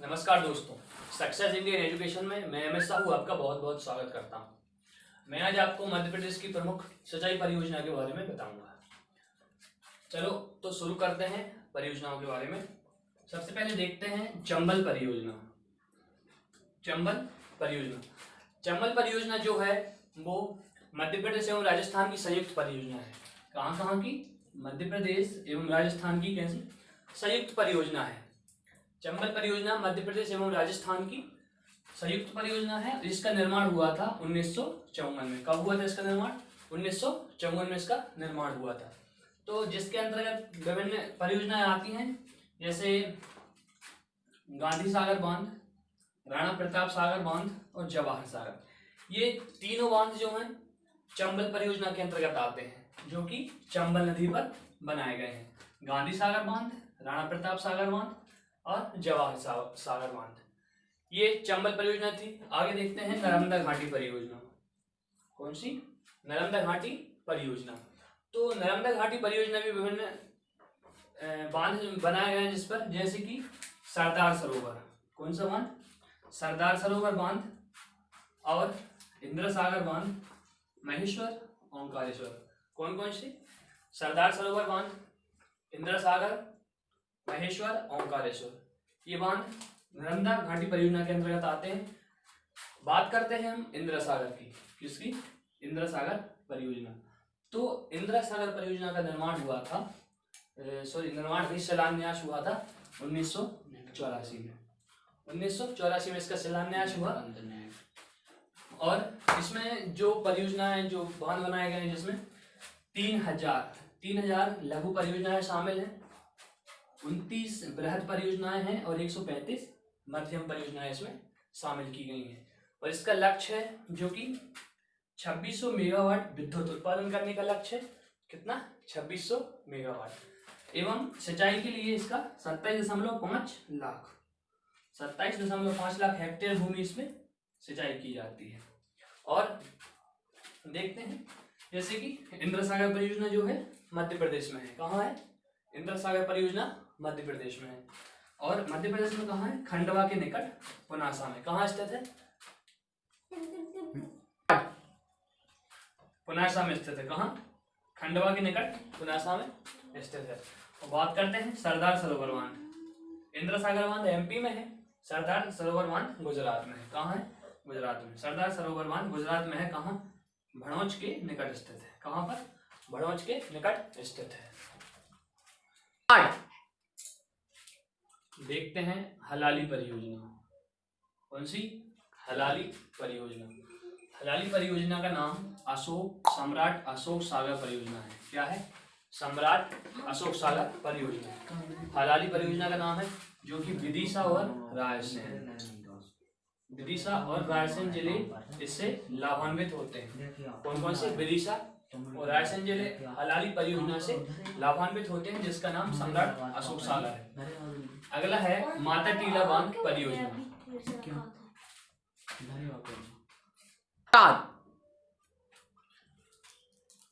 नमस्कार दोस्तों, success Indian education में मैं एम एस साहू आपका बहुत बहुत स्वागत करता हूं। मैं आज आपको मध्य प्रदेश की प्रमुख सिंचाई परियोजना के बारे में बताऊंगा। चलो तो शुरू करते हैं परियोजनाओं के बारे में। सबसे पहले देखते हैं चंबल परियोजना। चंबल परियोजना जो है वो मध्य प्रदेश एवं राजस्थान की संयुक्त परियोजना है। कहाँ की? मध्य प्रदेश एवं राजस्थान की कैसी संयुक्त परियोजना है। चंबल परियोजना मध्य प्रदेश एवं राजस्थान की संयुक्त परियोजना है। इसका निर्माण हुआ था 1954 में। कब हुआ था इसका निर्माण? 1954 में इसका निर्माण हुआ था। तो जिसके अंतर्गत विभिन्न परियोजनाएं आती हैं, जैसे गांधी सागर बांध, राणा प्रताप सागर बांध और जवाहर सागर। ये तीनों बांध जो हैं चंबल परियोजना के अंतर्गत आते हैं, जो कि चंबल नदी पर बनाए गए हैं। गांधी सागर बांध, राणा प्रताप सागर बांध और जवाहर सागर बांध, ये चंबल परियोजना थी। आगे देखते हैं नर्मदा घाटी परियोजना। कौन सी? नर्मदा घाटी परियोजना। तो नर्मदा घाटी परियोजना में विभिन्न बांध बनाए गए हैं जिस पर, जैसे कि सरदार सरोवर। कौन सा बांध? सरदार सरोवर बांध और इंद्र सागर बांध, महेश्वर, ओंकारेश्वर। कौन कौन से? सरदार सरोवर बांध, इंद्र सागर, महेश्वर, ओंकारेश्वर। ये बांध नर्मदा घाटी परियोजना के अंतर्गत आते हैं। बात करते हैं हम इंदिरा सागर की। किसकी? इंदिरा सागर परियोजना। तो इंदिरा सागर परियोजना का निर्माण हुआ था, शिलान्यास हुआ था 1984 में। 1984 में इसका शिलान्यास हुआ। और इसमें जो परियोजनाएं, जो बांध बनाए गए हैं, जिसमें 3000 लघु परियोजनाएं शामिल हैं, 29 बृहद परियोजनाएं हैं और 135 मध्यम परियोजनाएं इसमें शामिल की गई हैं। और इसका लक्ष्य है जो कि 2600 मेगावाट विद्युत उत्पादन करने का लक्ष्य है। कितना? 2600 मेगावाट। एवं सिंचाई के लिए इसका 27.5 लाख हेक्टेयर भूमि इसमें सिंचाई की जाती है। और देखते हैं जैसे कि इंदिरा सागर परियोजना जो है मध्य प्रदेश में है। कहाँ है? इंदिरा सागर परियोजना मध्य प्रदेश में है। और मध्य प्रदेश में कहाँ है? खंडवा के निकट पुनासा में। कहाँ स्थित है? पुनासा में स्थित है। कहाँ? खंडवा के निकट पुनासा में स्थित है। और बात करते हैं सरदार सरोवर बांध। इंदिरा सागर बांध एमपी में है, सरदार सरोवर बांध गुजरात में है। कहाँ है? गुजरात में। सरदार सरोवर बांध गुजरात में है। कहाँ? भड़ौच के निकट स्थित है। कहाँ पर? भड़ौच के निकट स्थित है। देखते हैं हलाली परियोजना। कौन सी? हलाली परियोजना। हलाली परियोजना का नाम सम्राट अशोक सागर परियोजना है। क्या है? सम्राट अशोक सागर परियोजना। हलाली परियोजना का नाम है, जो कि विदिशा और रायसेन जिले इससे लाभान्वित होते हैं। कौन कौन से? विदिशा और रायसेन जिले हलाली परियोजना से लाभान्वित होते हैं, जिसका नाम सम्राट अशोक सागर है। अगला है माता टीला बांध परियोजना।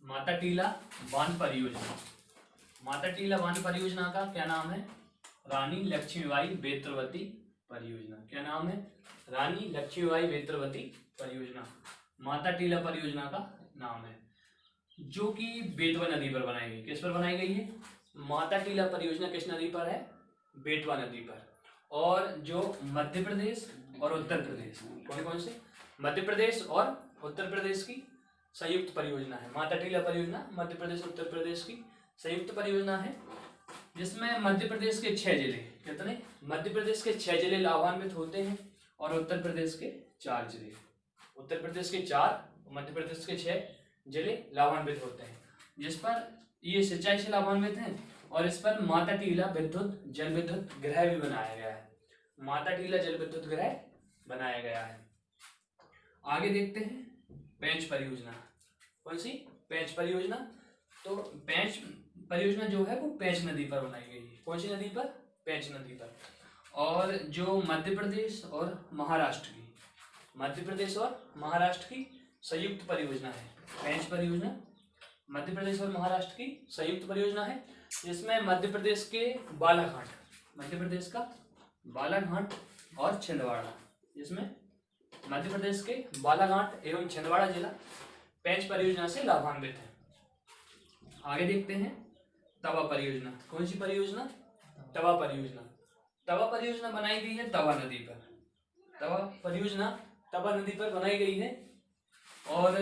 माता टीला बांध परियोजना। माता टीला बांध परियोजना का क्या नाम है? रानी लक्ष्मीबाई बेत्रवती परियोजना। क्या नाम है? रानी लक्ष्मीबाई बेत्रवती परियोजना माता टीला परियोजना का नाम है, जो कि बेतवा नदी पर बनाई गई। किस पर बनाई गई है? माता टीला परियोजना किस नदी पर है? बेतवा नदी पर। और जो मध्य प्रदेश और उत्तर प्रदेश, कौन से? मध्य प्रदेश और उत्तर प्रदेश की संयुक्त परियोजना है। माता टीला परियोजना मध्य प्रदेश और उत्तर प्रदेश की संयुक्त परियोजना है, जिसमें मध्य प्रदेश के 6 जिले, कितने? मध्य प्रदेश के 6 जिले लाभान्वित होते हैं और उत्तर प्रदेश के 4 जिले। उत्तर प्रदेश के 4, मध्य प्रदेश के 6 जिले लाभान्वित होते हैं, जिस पर ये सिंचाई से लाभान्वित हैं। और इस पर माता टीला जल विद्युत गृह भी बनाया गया है। माता टीला जल विद्युत गृह बनाया गया है। आगे देखते हैं पेंच परियोजना। कौन सी? पेंच परियोजना। तो पेंच परियोजना जो है वो पेंच नदी पर बनाई गई है। कौन सी नदी पर? पेंच नदी पर। और जो मध्य प्रदेश और महाराष्ट्र की संयुक्त परियोजना है पेंच परियोजना। मध्य प्रदेश और महाराष्ट्र की संयुक्त परियोजना है, जिसमें मध्य प्रदेश के बालाघाट, और छिंदवाड़ा, जिसमें मध्य प्रदेश के बालाघाट एवं छिंदवाड़ा जिला पेंच परियोजना से लाभान्वित है। आगे देखते हैं तवा परियोजना। कौन सी परियोजना? तवा परियोजना। तवा परियोजना बनाई गई है तवा नदी पर। तवा परियोजना तवा नदी पर बनाई गई है और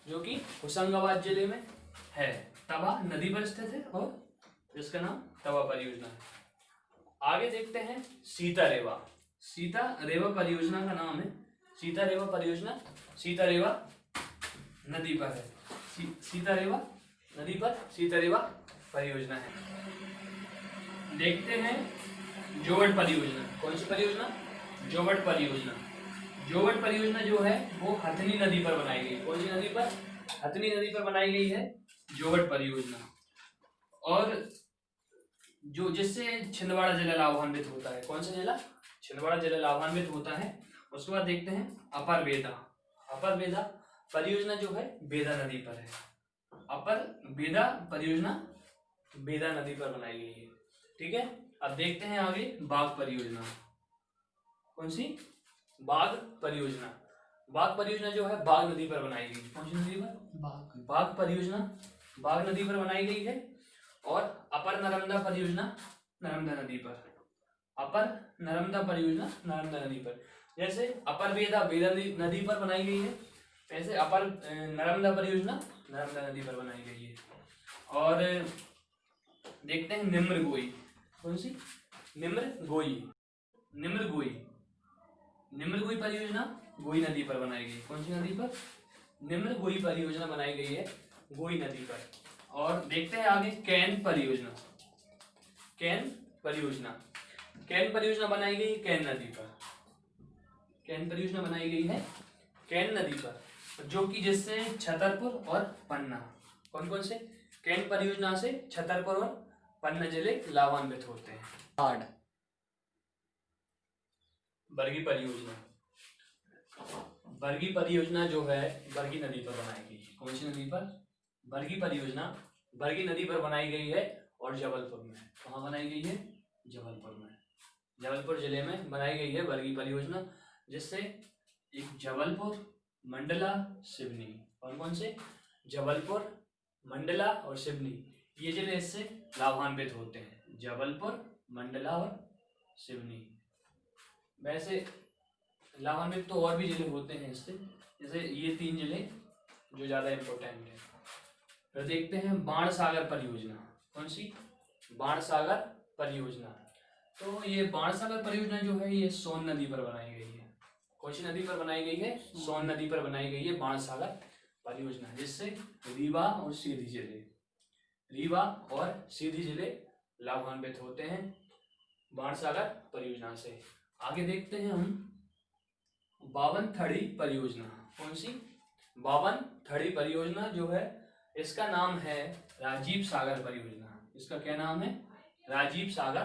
जो कि होशंगाबाद जिले में है, तवा नदी पर स्थित है और जिसका नाम तवा परियोजना है। आगे देखते हैं सीता-रेवा। सीता-रेवा परियोजना का नाम है सीता-रेवा परियोजना, सीता-रेवा नदी पर है। सीता-रेवा नदी पर सीता-रेवा परियोजना है। देखते हैं जोवट परियोजना। कौन सी परियोजना? जोवट परियोजना। जोवट परियोजना जो है वो हथनी नदी पर बनाई गई। कौन सी नदी पर? हथनी नदी पर बनाई गई है जोवट परियोजना, और जो जिससे छिंदवाड़ा जिला लाभान्वित होता है। कौन सा जिला? छिंदवाड़ा जिला लाभान्वित होता है। उसके बाद देखते हैं अपर बेदा। अपर बेदा परियोजना जो है बेदा नदी पर है। अपर बेदा परियोजना बेदा नदी पर बनाई गई है। ठीक है, अब देखते हैं आगे बाघ परियोजना। कौन सी? बाघ परियोजना। बाघ परियोजना जो है बाघ नदी पर बनाई गई। कौन सी नदी पर? बाघ परियोजना बाघ नदी पर बनाई गई है। और अपर नर्मदा परियोजना नर्मदा नदी पर। अपर नर्मदा परियोजना नर्मदा नदी पर। जैसे अपर बेदा बेदा नदी पर बनाई गई है, ऐसे अपर नर्मदा परियोजना नर्मदा नदी पर बनाई गई है। और देखते हैं निम्र गोई। कौन सी? निम्र गोई परियोजना गोई नदी पर बनाई गई। कौन सी नदी पर? निम्र गोई परियोजना बनाई गई है गोई नदी पर। और देखते हैं आगे कैन परियोजना। कैन परियोजना बनाई गई कैन नदी पर। कैन परियोजना बनाई गई है कैन नदी पर, जो कि जिससे छतरपुर और पन्ना, कौन से? कैन परियोजना से छतरपुर और पन्ना जिले लाभान्वित होते हैं। बरगी परियोजना जो है बरगी नदी पर बनाई गई है। कौन सी नदी पर? बरगी परियोजना बरगी नदी पर बनाई गई है और जबलपुर में। कहाँ बनाई गई है? जबलपुर में। जबलपुर जिले में बनाई गई है बरगी परियोजना, जिससे एक जबलपुर, मंडला, सिवनी, कौन से? जबलपुर, मंडला और सिवनी, ये जिले इससे लाभान्वित होते हैं। जबलपुर, मंडला और सिवनी। वैसे लाभान्वित तो और भी जिले होते हैं इससे, जैसे ये 3 जिले जो ज्यादा इम्पोर्टेंट है। फिर देखते हैं बाणसागर परियोजना। कौन सी? बाणसागर परियोजना। तो ये बाणसागर परियोजना जो है ये सोन नदी पर बनाई गई है। कौन सी नदी पर बनाई गई है? सोन नदी पर बनाई गई है बाणसागर परियोजना, जिससे रीवा और सीधी जिले लाभान्वित होते हैं बाणसागर परियोजना से। आगे देखते हैं हम बावनथड़ी परियोजना। कौन सी? बावनथड़ी परियोजना जो है इसका नाम है राजीव सागर परियोजना। इसका क्या नाम है? राजीव सागर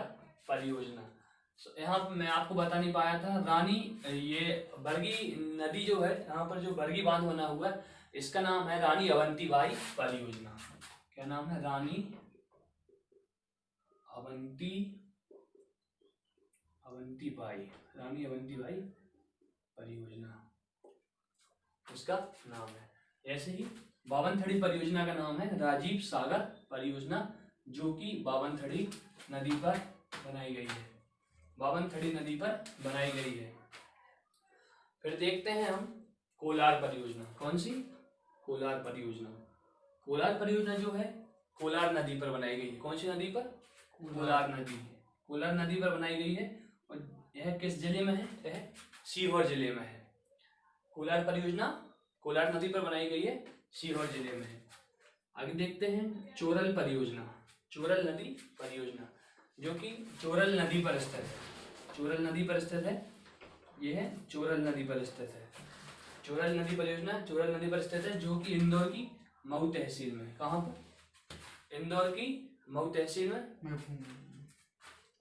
परियोजना। यहाँ मैं आपको बता नहीं पाया था, ये बरगी नदी जो है, यहाँ पर जो बरगी बांध बना हुआ है, इसका नाम है रानी अवंतीबाई परियोजना। क्या नाम है? रानी अवंतीबाई परियोजना इसका नाम है। ऐसे ही बावनथड़ी परियोजना का नाम है राजीव सागर परियोजना, जो कि बावनथड़ी नदी पर बनाई गई है। फिर देखते हैं हम कोलार परियोजना। कौन सी? कोलार परियोजना जो है कोलार नदी पर बनाई गई है। कौन सी नदी पर? कोलार नदी पर बनाई गई है। और यह किस जिले में है? यह सीहोर जिले में है। कोलार परियोजना कोलार नदी पर बनाई गई है, सीहोर जिले में है। आगे देखते हैं चोरल नदी परियोजना, जो कि चोरल नदी पर स्थित है। यह है चोरल नदी पर स्थित है। चोरल नदी परियोजना चोरल नदी पर स्थित है, जो कि इंदौर की मऊ तहसील में। कहाँ पर? इंदौर की मऊ तहसील में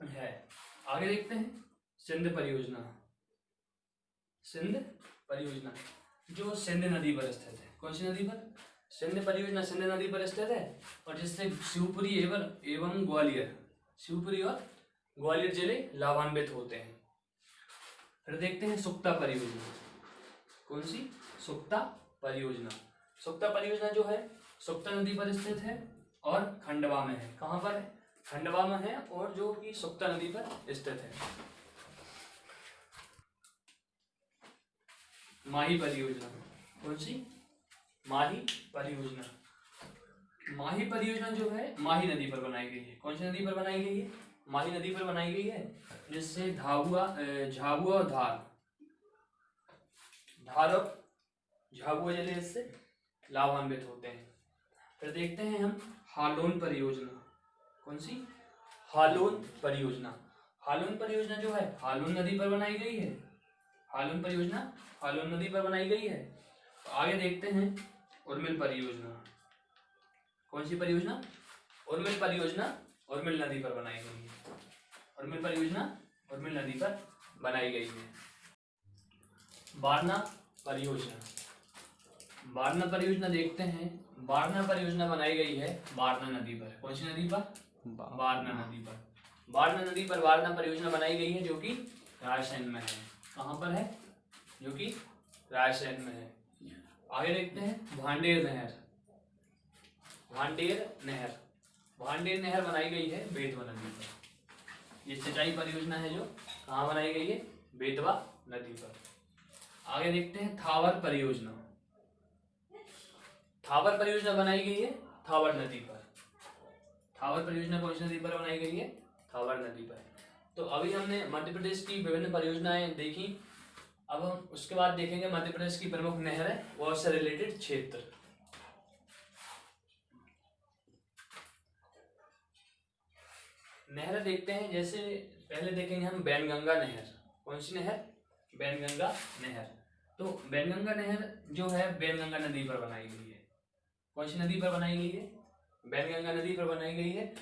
है। आगे देखते हैं सिंध परियोजना जो सिंध नदी पर स्थित है। कौन सी नदी पर? सिंध परियोजना सिंध नदी पर स्थित है और जिससे शिवपुरी एवं ग्वालियर, शिवपुरी और ग्वालियर जिले लाभान्वित होते हैं। फिर देखते हैं सुक्ता परियोजना। कौन सी? सुक्ता परियोजना। सुक्ता परियोजना जो है सुक्ता नदी पर स्थित है और खंडवा में है। कहाँ पर है? खंडवा में है और जो कि सुक्ता नदी पर स्थित है। माही परियोजना। कौन सी? माही परियोजना। माही परियोजना जो है माही नदी पर बनाई गई है। कौन सी नदी पर बनाई गई है? माही नदी पर बनाई गई है, जिससे झाबुआ और धार और झाबुआ जिले इससे लाभान्वित होते हैं। फिर देखते हैं हम हालोन परियोजना। कौन सी? हालोन परियोजना। हालोन परियोजना जो है हालोन नदी पर बनाई गई है। हालोन परियोजना हालोन नदी पर बनाई गई है। तो आगे देखते हैं उर्मिल परियोजना। कौन सी परियोजना? उर्मिल परियोजना उर्मिल नदी पर बनाई गई है। उर्मिल परियोजना उर्मिल नदी पर बनाई गई है। वारणा परियोजना। वारणा परियोजना देखते हैं। वारणा परियोजना बनाई गई है वारणा नदी पर। कौन सी नदी पर? वारणा नदी पर। वारणा नदी पर वारणा परियोजना बनाई गई है, जो कि रायसेन में है। कहाँ पर है? जो कि रायसेन में है। आगे देखते हैं भांडेर नहर। भांडेर नहर। भांडेर नहर बनाई गई है बेतवा नदी पर। ये सिंचाई परियोजना है जो कहाँ बनाई गई है? बेतवा नदी पर। आगे देखते हैं थावर परियोजना। थावर परियोजना बनाई गई है थावर नदी पर। थावर परियोजना कौन सी नदी पर बनाई गई है? थावर नदी पर। तो अभी हमने मध्य प्रदेश की विभिन्न परियोजनाएं देखी। अब हम उसके बाद देखेंगे मध्य प्रदेश की प्रमुख नहरें और उससे रिलेटेड क्षेत्र। नहरें देखते हैं, जैसे पहले देखेंगे हम बैनगंगा नहर। कौन सी नहर? बैनगंगा नहर। तो बैनगंगा नहर जो है बैनगंगा नदी पर बनाई गई है। कौन सी नदी पर बनाई गई है? बैनगंगा नदी पर बनाई गई है,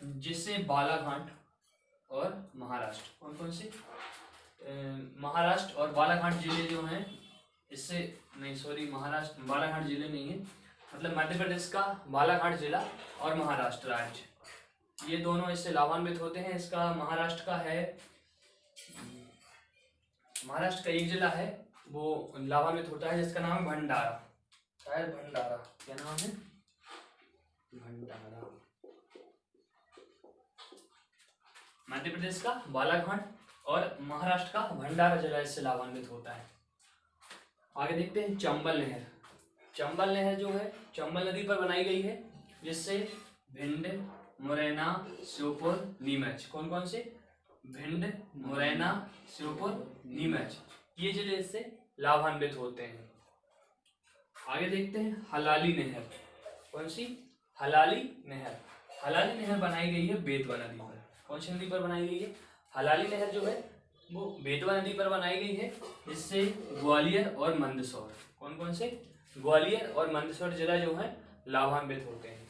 जिससे बालाघाट और महाराष्ट्र, कौन कौन से? महाराष्ट्र और बालाघाट जिले जो हैं इससे, नहीं सॉरी, महाराष्ट्र बालाघाट जिले नहीं है, मतलब मध्य प्रदेश का बालाघाट जिला और महाराष्ट्र राज्य, ये दोनों इससे लाभान्वित होते हैं। इसका महाराष्ट्र का है, महाराष्ट्र का एक जिला है वो लाभान्वित होता है, जिसका नाम है भंडारा। शायद भंडारा, क्या नाम है? भंडारा। मध्य प्रदेश का बालाघाट और महाराष्ट्र का भंडारा जिला इससे लाभान्वित होता है। आगे देखते हैं चंबल नहर। चंबल नहर जो है चंबल नदी पर बनाई गई है, जिससे भिंड, मुरैना, श्योपुर, नीमच, कौन कौन से? भिंड, मुरैना, श्योपुर, नीमच, ये जिले इससे लाभान्वित होते हैं। आगे देखते हैं हलाली नहर। कौन सी? हलाली नहर। हलाली नहर बनाई गई है बेतवा नदी पर। कौन सी नदी पर बनाई गई है? हलाली नहर जो है वो बेतवा नदी पर बनाई गई है, जिससे ग्वालियर और मंदसौर, कौन कौन से? ग्वालियर और मंदसौर जिला जो है लाभान्वित होते हैं।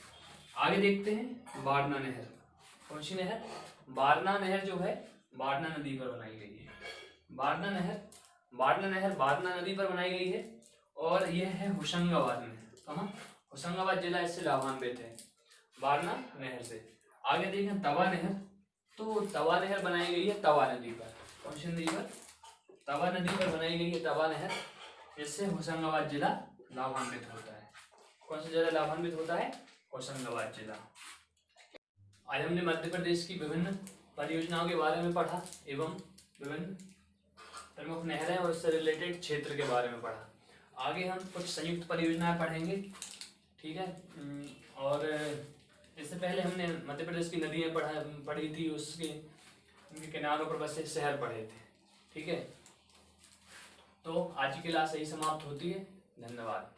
आगे देखते हैं वारणा नहर। कौन सी नहर? वारणा नहर जो है वारणा नदी पर बनाई गई है। वारणा नहर वारणा नदी पर बनाई गई है और यह है होशंगाबाद में। कहाँ? होशंगाबाद जिला इससे लाभान्वित है वारणा नहर से। आगे देखें तवा नहर। तो तवा नहर बनाई गई है तवा नदी पर। कौन सी नदी पर? तवा नदी पर बनाई गई है तवा नहर, जिससे होशंगाबाद जिला लाभान्वित होता है। कौन सा जिला लाभान्वित होता है? होशंगाबाद जिला। आज हमने मध्य प्रदेश की विभिन्न परियोजनाओं के बारे में पढ़ा एवं विभिन्न प्रमुख नहरें और उससे रिलेटेड क्षेत्र के बारे में पढ़ा। आगे हम कुछ संयुक्त परियोजनाएं पढ़ेंगे, ठीक है। और इससे पहले हमने मध्य प्रदेश की नदियाँ पढ़ी थी, उसके उनके किनारों पर बसे शहर पढ़े थे, ठीक है। तो आज की क्लास यही समाप्त होती है। धन्यवाद।